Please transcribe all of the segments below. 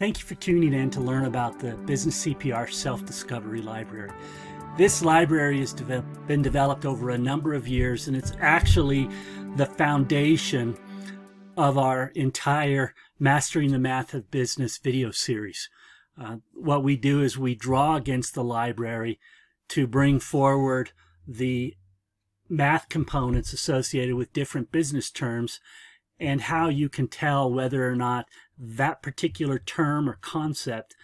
Thank you for tuning in to learn about the Business CPR Self-Discovery Library. This library has been developed over a number of years, and it's actually the foundation of our entire Mastering the Math of Business video series. What we do is we draw against the library to bring forward the math components associated with different business terms and how you can tell whether or not that particular term or concept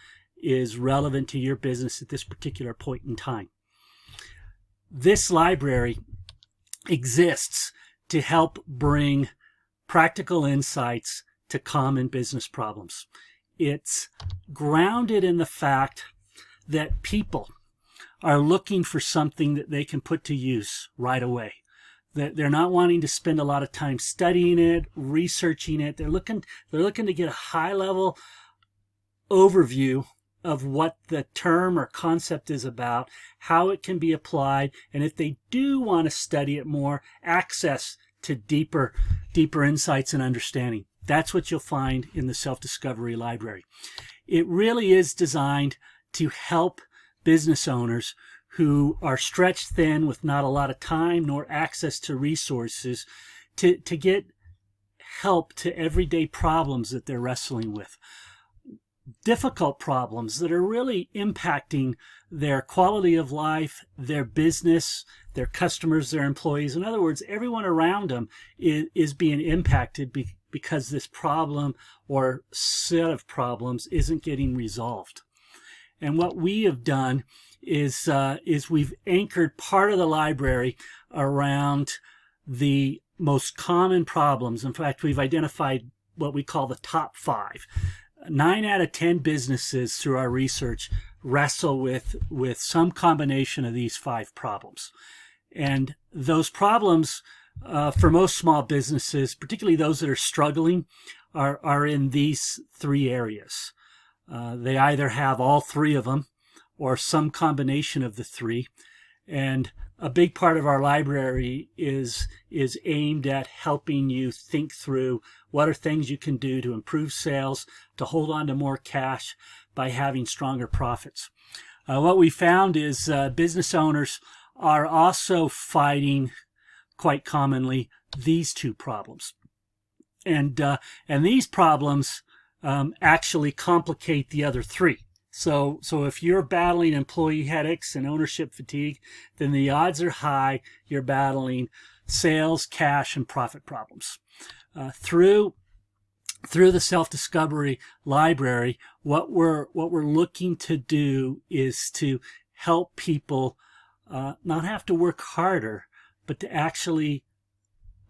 is relevant to your business at this particular point in time. This library exists to help bring practical insights to common business problems. It's grounded in the fact that people are looking for something that they can put to use right away. They're not wanting to spend a lot of time studying it, researching it. They're looking to get a high-level overview of what the term or concept is about, how it can be applied, and if they do want to study it more, access to deeper insights and understanding. That's what you'll find in the Self-Discovery Library. It really is designed to help business owners who are stretched thin with not a lot of time nor access to resources to get help to everyday problems that they're wrestling with. Difficult problems that are really impacting their quality of life, their business, their customers, their employees. In other words, everyone around them is being impacted because this problem or set of problems isn't getting resolved. And what we have done is we've anchored part of the library around the most common problems. In fact, we've identified what we call the top 5. 9 out of 10 businesses through our research wrestle with some combination of these 5 problems. And those problems, for most small businesses, particularly those that are struggling, are in these 3 areas. They either have all 3 of them or some combination of the 3. And a big part of our library is aimed at helping you think through what are things you can do to improve sales, to hold on to more cash by having stronger profits. What we found is business owners are also fighting quite commonly these 2 problems. And these problems actually complicate the other 3. So if you're battling employee headaches and ownership fatigue, then the odds are high you're battling sales, cash, and profit problems. Through the Self-Discovery Library, what we're looking to do is to help people not have to work harder, but to actually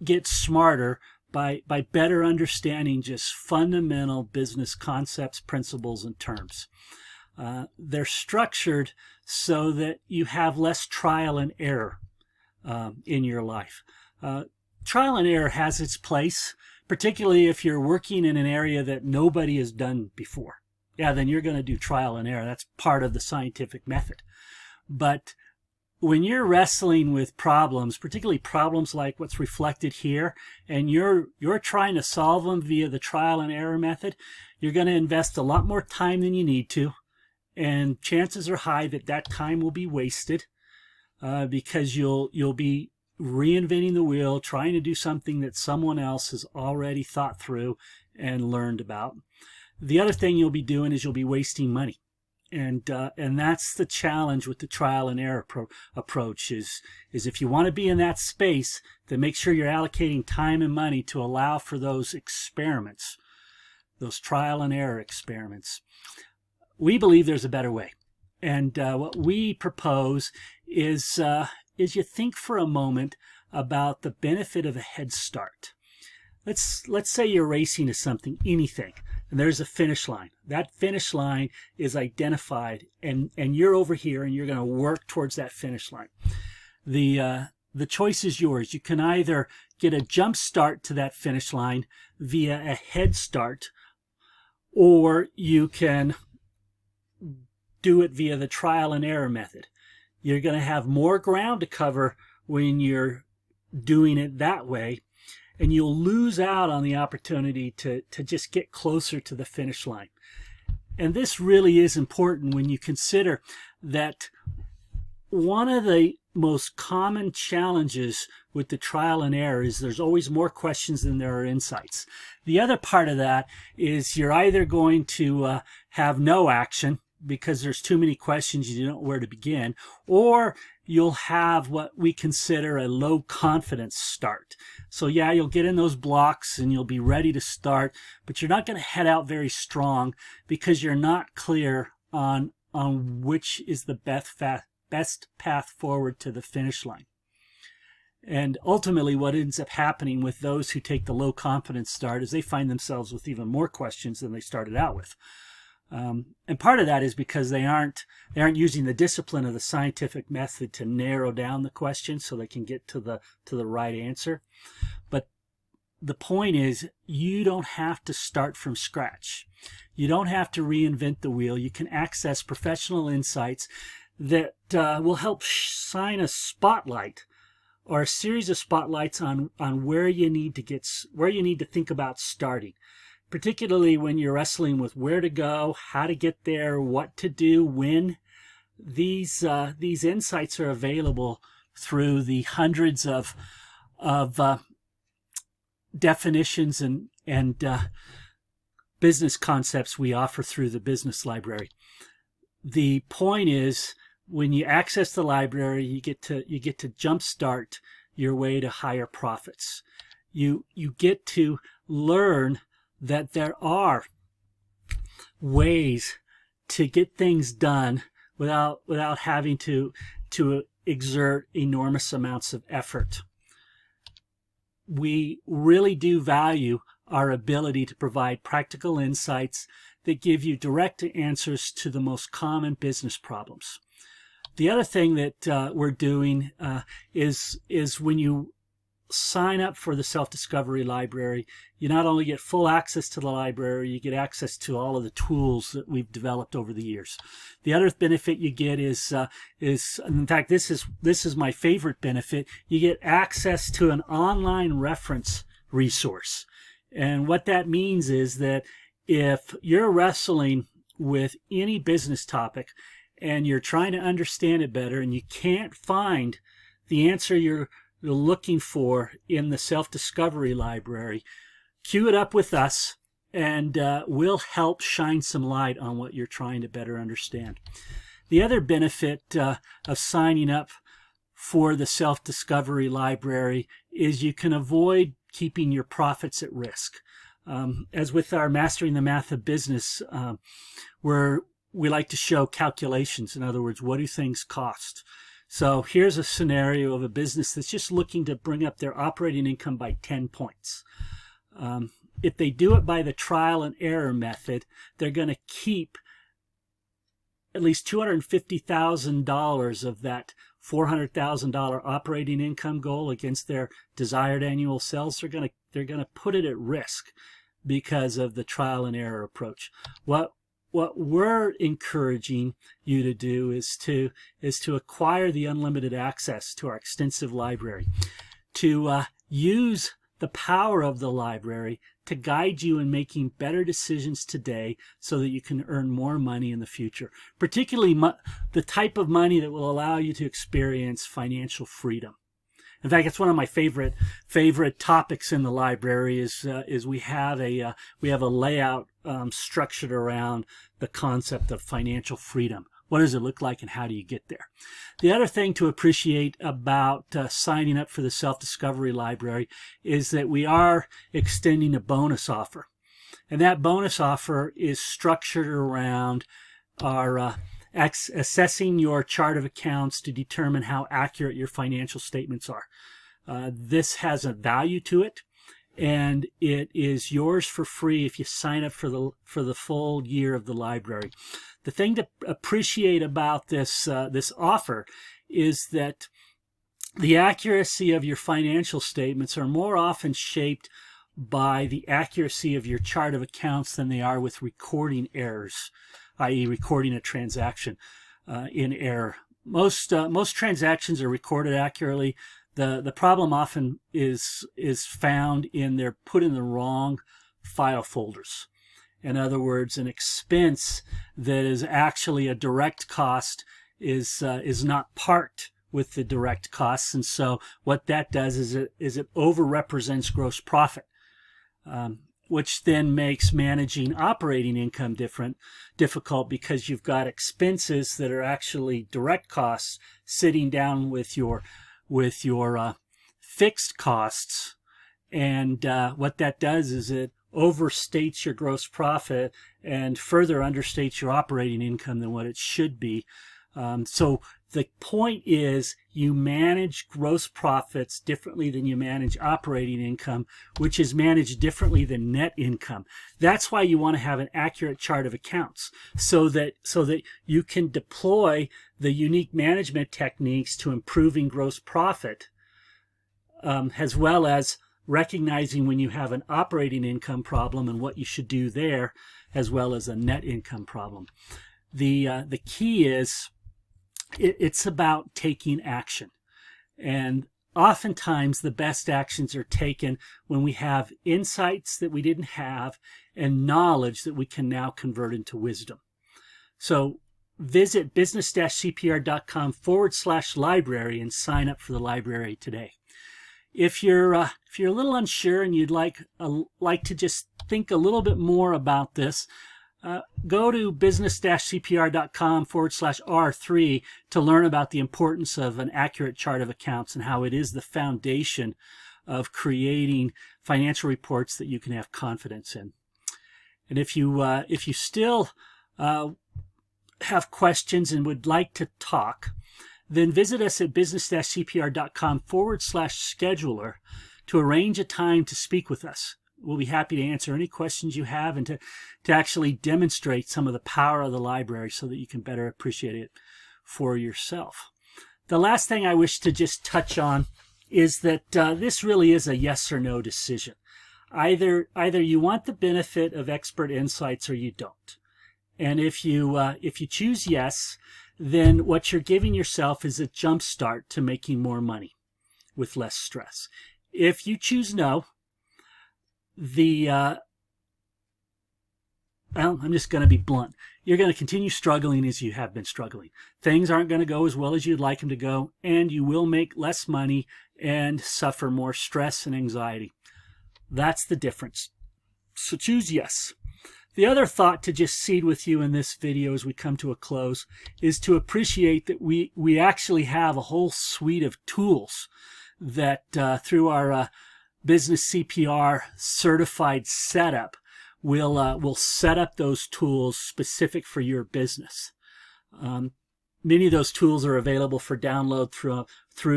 get smarter by better understanding just fundamental business concepts, principles, and terms. They're structured so that you have less trial and error in your life. Trial and error has its place, particularly if you're working in an area that nobody has done before. Yeah, then you're going to do trial and error. That's part of the scientific method. But when you're wrestling with problems, particularly problems like what's reflected here, and you're trying to solve them via the trial and error method, you're going to invest a lot more time than you need to. And chances are high that that time will be wasted because you'll be reinventing the wheel, trying to do something that someone else has already thought through and learned about. The other thing you'll be doing is you'll be wasting money. And that's the challenge with the trial and error approach is if you want to be in that space, then make sure you're allocating time and money to allow for those experiments, those trial and error experiments. We believe there's a better way. And what we propose is you think for a moment about the benefit of a head start. Let's say you're racing to something, anything, and there's a finish line. That finish line is identified, and you're over here, and you're going to work towards that finish line. The choice is yours. You can either get a jump start to that finish line via a head start, or you can do it via the trial and error method. You're going to have more ground to cover when you're doing it that way, and you'll lose out on the opportunity to just get closer to the finish line. And this really is important when you consider that one of the most common challenges with the trial and error is there's always more questions than there are insights. The other part of that is you're either going to have no action because there's too many questions, you don't know where to begin, or you'll have what we consider a low confidence start. So yeah, you'll get in those blocks and you'll be ready to start, but you're not going to head out very strong because you're not clear on which is the best path forward to the finish line. And ultimately what ends up happening with those who take the low confidence start is they find themselves with even more questions than they started out with. And part of that is because they aren't using the discipline of the scientific method to narrow down the question so they can get to the right answer. But the point is, you don't have to start from scratch. You don't have to reinvent the wheel. You can access professional insights that will help shine a spotlight or a series of spotlights on where you need to think about starting. Particularly when you're wrestling with where to go, how to get there, what to do, when. These insights are available through the hundreds of definitions and business concepts we offer through the business library. The point is, when you access the library, you get to jumpstart your way to higher profits. You get to learn that there are ways to get things done without having to exert enormous amounts of effort. We really do value our ability to provide practical insights that give you direct answers to the most common business problems. The other thing that we're doing is when you sign up for the Self-Discovery Library, you not only get full access to the library, you get access to all of the tools that we've developed over the years. The other benefit you get is in fact, this is my favorite benefit. You get access to an online reference resource. And what that means is that if you're wrestling with any business topic and you're trying to understand it better and you can't find the answer you're looking for in the Self-Discovery Library, queue it up with us and we'll help shine some light on what you're trying to better understand. The other benefit of signing up for the Self-Discovery Library is you can avoid keeping your profits at risk. As with our Mastering the Math of Business, where we like to show calculations. In other words, what do things cost? So here's a scenario of a business that's just looking to bring up their operating income by 10 points. If they do it by the trial and error method, they're going to keep at least $250,000 of that $400,000 operating income goal against their desired annual sales. They're going to put it at risk because of the trial and error approach. What we're encouraging you to do is to acquire the unlimited access to our extensive library, to use the power of the library to guide you in making better decisions today so that you can earn more money in the future, particularly the type of money that will allow you to experience financial freedom. In fact, it's one of my favorite topics in the library is we have a layout structured around the concept of financial freedom. What does it look like and how do you get there? The other thing to appreciate about signing up for the Self-Discovery Library is that we are extending a bonus offer. And that bonus offer is structured around our assessing your chart of accounts to determine how accurate your financial statements are. This has a value to it, and it is yours for free if you sign up for the full year of the library. The thing to appreciate about this offer is that the accuracy of your financial statements are more often shaped by the accuracy of your chart of accounts than they are with recording errors, i.e. recording a transaction in error. Most transactions are recorded accurately. The problem often is found in they're put in the wrong file folders. In other words, an expense that is actually a direct cost is not parked with the direct costs, and so what that does is it overrepresents gross profit, which then makes managing operating income difficult because you've got expenses that are actually direct costs sitting down with your fixed costs, and what that does is it overstates your gross profit and further understates your operating income than what it should be. So the point is you manage gross profits differently than you manage operating income, which is managed differently than net income. That's why you want to have an accurate chart of accounts so that you can deploy the unique management techniques to improving gross profit, as well as recognizing when you have an operating income problem and what you should do there, as well as a net income problem. The key is it's about taking action. And oftentimes the best actions are taken when we have insights that we didn't have and knowledge that we can now convert into wisdom. So visit business-cpr.com/library and sign up for the library today. If you're a little unsure and you'd like to just think a little bit more about this, go to business-cpr.com/R3 to learn about the importance of an accurate chart of accounts and how it is the foundation of creating financial reports that you can have confidence in. And if you still have questions and would like to talk, then visit us at business-cpr.com/scheduler to arrange a time to speak with us. We'll be happy to answer any questions you have and to actually demonstrate some of the power of the library so that you can better appreciate it for yourself. The last thing I wish to just touch on is that this really is a yes or no decision. Either you want the benefit of expert insights or you don't. And if you choose yes, then what you're giving yourself is a jump start to making more money with less stress. If you choose no, I'm just going to be blunt. You're going to continue struggling as you have been struggling. Things aren't going to go as well as you'd like them to go, and you will make less money and suffer more stress and anxiety. That's the difference. So choose yes. The other thought to just seed with you in this video as we come to a close is to appreciate that we actually have a whole suite of tools that through our Business CPR certified setup will set up those tools specific for your business. Many of those tools are available for download through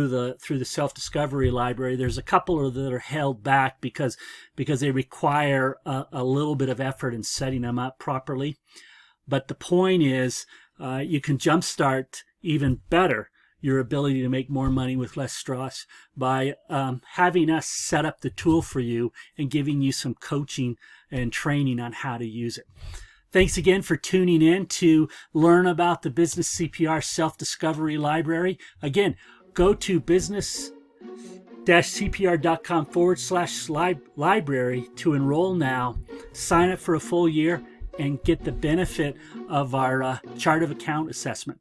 the self-discovery library. There's a couple that are held back because they require a little bit of effort in setting them up properly. But the point is, you can jumpstart even better your ability to make more money with less stress by having us set up the tool for you and giving you some coaching and training on how to use it. Thanks again for tuning in to learn about the Business CPR Self-Discovery Library. Again, go to business-cpr.com/library to enroll now, sign up for a full year, and get the benefit of our chart of account assessment.